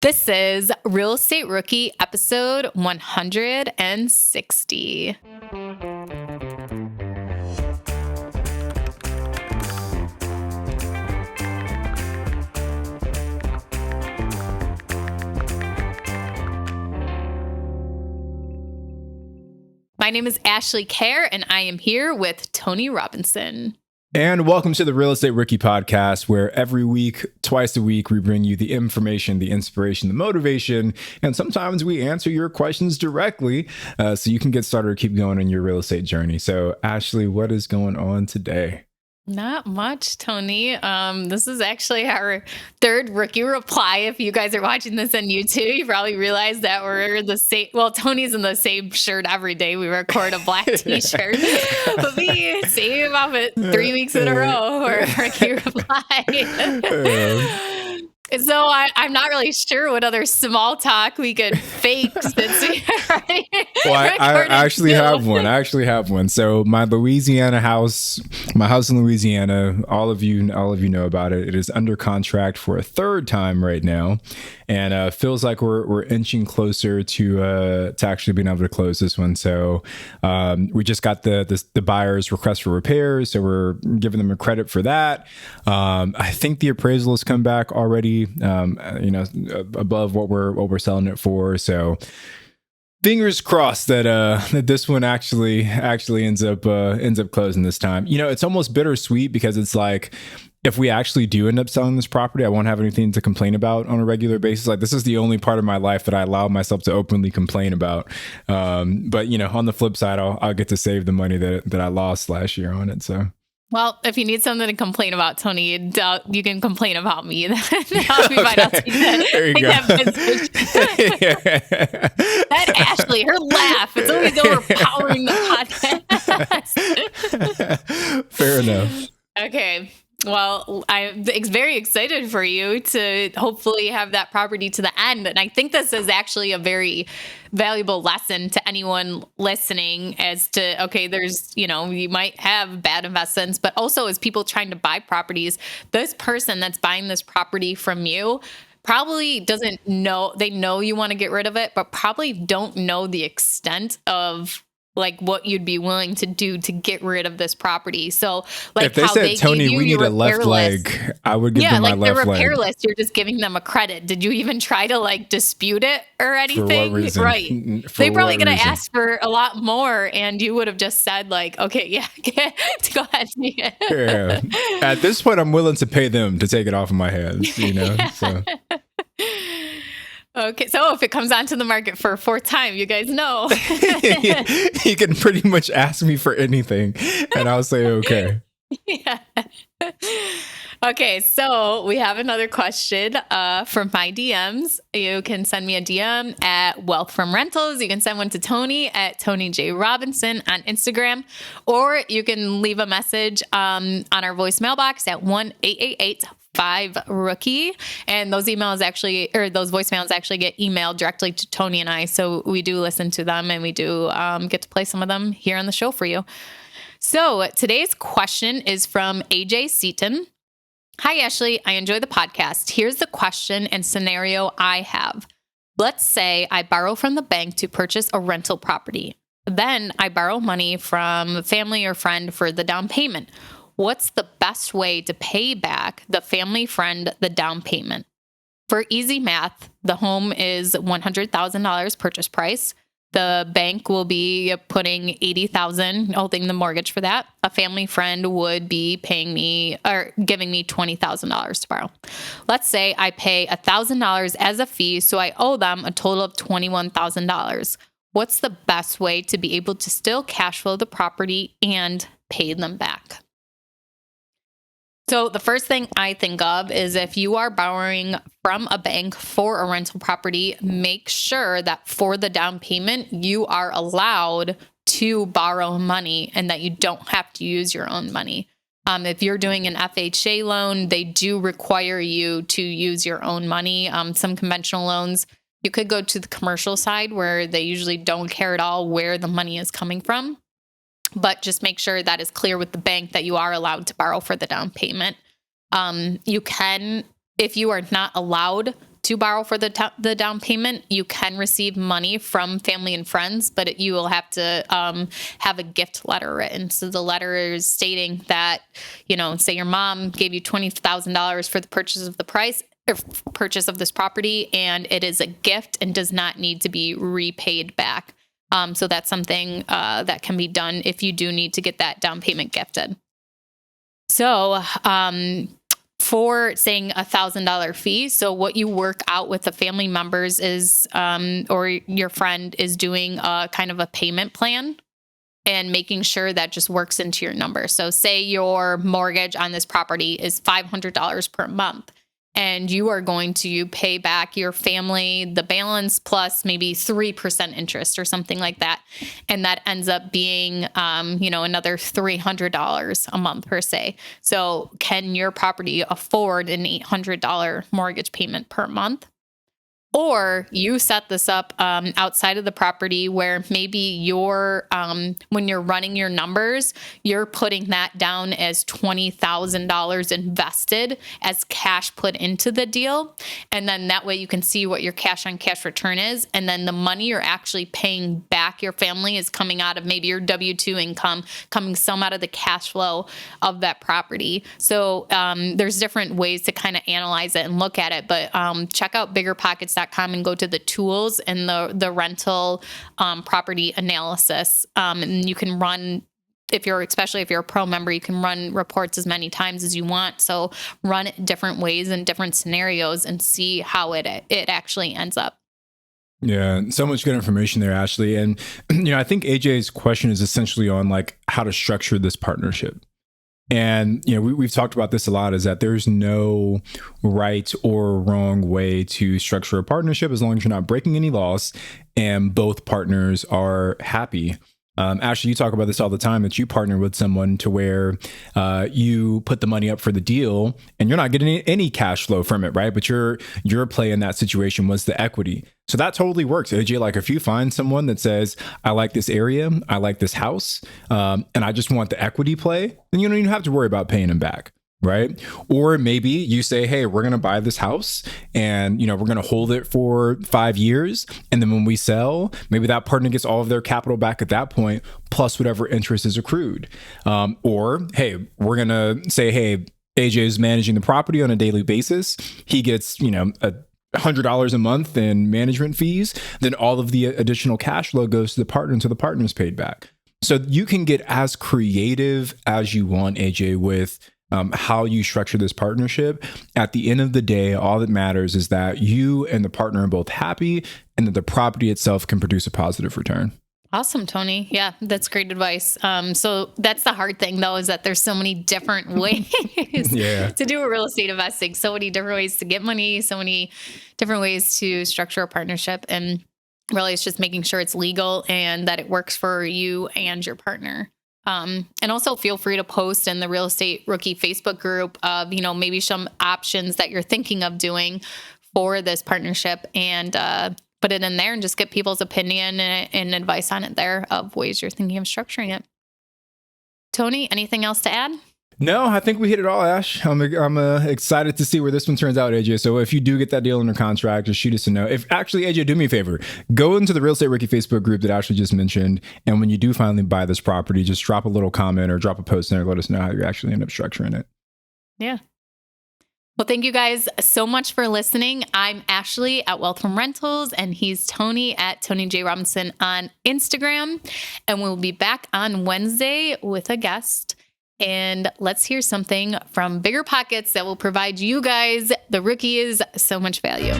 This is Real Estate Rookie episode 160. My name is Ashley Kerr, and I am here with Tony Robinson. And welcome to the Real Estate Rookie podcast, where every week, twice a week, we bring you the information, the inspiration, the motivation, and sometimes we answer your questions directly so you can get started or keep going on your real estate journey. So, Ashley, what is going on today? Not much, Tony. This is actually our third rookie reply. If you guys are watching this on YouTube, you probably realize that we're the same. Well, Tony's in the same shirt every day. We record a black t-shirt. But me, same outfit 3 weeks in a row for rookie reply. So I'm not really sure what other small talk we could fake since we already Well, I actually have one. So my Louisiana house, my house in Louisiana, all of you know about it. It is under contract for a third time right now, and feels like we're inching closer to actually being able to close this one. So we just got the buyer's request for repairs, so we're giving them a credit for that. I think the appraisal has come back already. Above what we're selling it for. So fingers crossed that this one actually ends up closing this time. You know, it's almost bittersweet because it's like, if we actually do end up selling this property, I won't have anything to complain about on a regular basis. Like, this is the only part of my life that I allow myself to openly complain about. But you know, on the flip side, I'll get to save the money that I lost last year on it. So. Well, if you need something to complain about, Tony, you can complain about me. That Ashley, her laugh, it's always overpowering the podcast. Fair enough. Okay. Well, I'm very excited for you to hopefully have that property to the end. And I think this is actually a very valuable lesson to anyone listening as to, okay, there's, you might have bad investments, but also as people trying to buy properties, this person that's buying this property from you probably doesn't know, they know you want to get rid of it, but probably don't know the extent of like what you'd be willing to do to get rid of this property. So like, if they said, Tony, we need a left leg, I would give them my left leg. Yeah, like the repair list, you're just giving them a credit. Did you even try to like dispute it or anything? For what reason? Right. They probably going to ask for a lot more, and you would have just said like, okay, yeah, go ahead. Yeah. At this point, I'm willing to pay them to take it off of my hands, so. Okay, so if it comes onto the market for a fourth time, you guys know. You can pretty much ask me for anything, and I'll say okay. Yeah. Okay, so we have another question from my DMs. You can send me a DM at Wealth from Rentals. You can send one to Tony at Tony J. Robinson on Instagram, or you can leave a message on our voicemail box at 1-888-5-ROOKIE. And those voicemails actually get emailed directly to Tony and I. So we do listen to them, and we do get to play some of them here on the show for you. So today's question is from AJ Seaton. Hi, Ashley. I enjoy the podcast. Here's the question and scenario I have. Let's say I borrow from the bank to purchase a rental property. Then I borrow money from family or friend for the down payment. What's the best way to pay back the family friend the down payment? For easy math, the home is $100,000 purchase price. The bank will be putting $80,000, holding the mortgage for that. A family friend would be paying me or giving me $20,000 to borrow. Let's say I pay $1,000 as a fee, so I owe them a total of $21,000. What's the best way to be able to still cash flow the property and pay them back? So the first thing I think of is if you are borrowing from a bank for a rental property, make sure that for the down payment, you are allowed to borrow money and that you don't have to use your own money. If you're doing an FHA loan, they do require you to use your own money. Some conventional loans, you could go to the commercial side where they usually don't care at all where the money is coming from. But just make sure that is clear with the bank that you are allowed to borrow for the down payment. You can, if you are not allowed to borrow for the down payment, you can receive money from family and friends, but you will have to have a gift letter written. So the letter is stating that, say your mom gave you $20,000 for the purchase of this property, and it is a gift and does not need to be repaid back. So that's something that can be done if you do need to get that down payment gifted. So, for saying $1,000 fee. So what you work out with the family members is, or your friend is doing a kind of a payment plan and making sure that just works into your number. So say your mortgage on this property is $500 per month, and you are going to pay back your family the balance plus maybe 3% interest or something like that. And that ends up being, another $300 a month per se. So can your property afford an $800 mortgage payment per month? Or you set this up outside of the property where maybe you're, when you're running your numbers, you're putting that down as $20,000 invested as cash put into the deal. And then that way you can see what your cash on cash return is. And then the money you're actually paying back your family is coming out of maybe your W-2 income, coming some out of the cash flow of that property. So there's different ways to kind of analyze it and look at it. But check out BiggerPockets.com and go to the tools and the rental property analysis. And you can run, especially if you're a pro member, you can run reports as many times as you want. So run it different ways and different scenarios and see how it actually ends up. Yeah, so much good information there, Ashley. And I think AJ's question is essentially on like how to structure this partnership. And, we've talked about this a lot, is that there's no right or wrong way to structure a partnership as long as you're not breaking any laws and both partners are happy. Ashley, you talk about this all the time, that you partner with someone to where you put the money up for the deal and you're not getting any cash flow from it, right? But your play in that situation was the equity. So that totally works. AJ, like if you find someone that says, I like this area, I like this house, and I just want the equity play, then you don't even have to worry about paying them back. Right. Or maybe you say, hey, we're going to buy this house and, we're going to hold it for 5 years. And then when we sell, maybe that partner gets all of their capital back at that point, plus whatever interest is accrued. Or, hey, we're going to say, hey, AJ is managing the property on a daily basis. He gets, $100 a month in management fees. Then all of the additional cash flow goes to the partner until the partner's paid back. So you can get as creative as you want, AJ, with how you structure this partnership. At the end of the day, all that matters is that you and the partner are both happy and that the property itself can produce a positive return. Awesome, Tony. Yeah, that's great advice. So that's the hard thing, though, is that there's so many different ways to do a real estate investing, so many different ways to get money, so many different ways to structure a partnership. And really, it's just making sure it's legal and that it works for you and your partner. And also feel free to post in the Real Estate Rookie Facebook group of, maybe some options that you're thinking of doing for this partnership, and put it in there and just get people's opinion and advice on it there of ways you're thinking of structuring it. Tony, anything else to add? No, I think we hit it all, Ash. I'm excited to see where this one turns out, AJ. So if you do get that deal under contract, just shoot us a note. Actually, AJ, do me a favor. Go into the Real Estate Rookie Facebook group that Ashley just mentioned. And when you do finally buy this property, just drop a little comment or drop a post in there. Let us know how you actually end up structuring it. Yeah. Well, thank you guys so much for listening. I'm Ashley at Wealth from Rentals, and he's Tony at Tony J. Robinson on Instagram. And we'll be back on Wednesday with a guest. And let's hear something from BiggerPockets that will provide you guys, the rookies, so much value.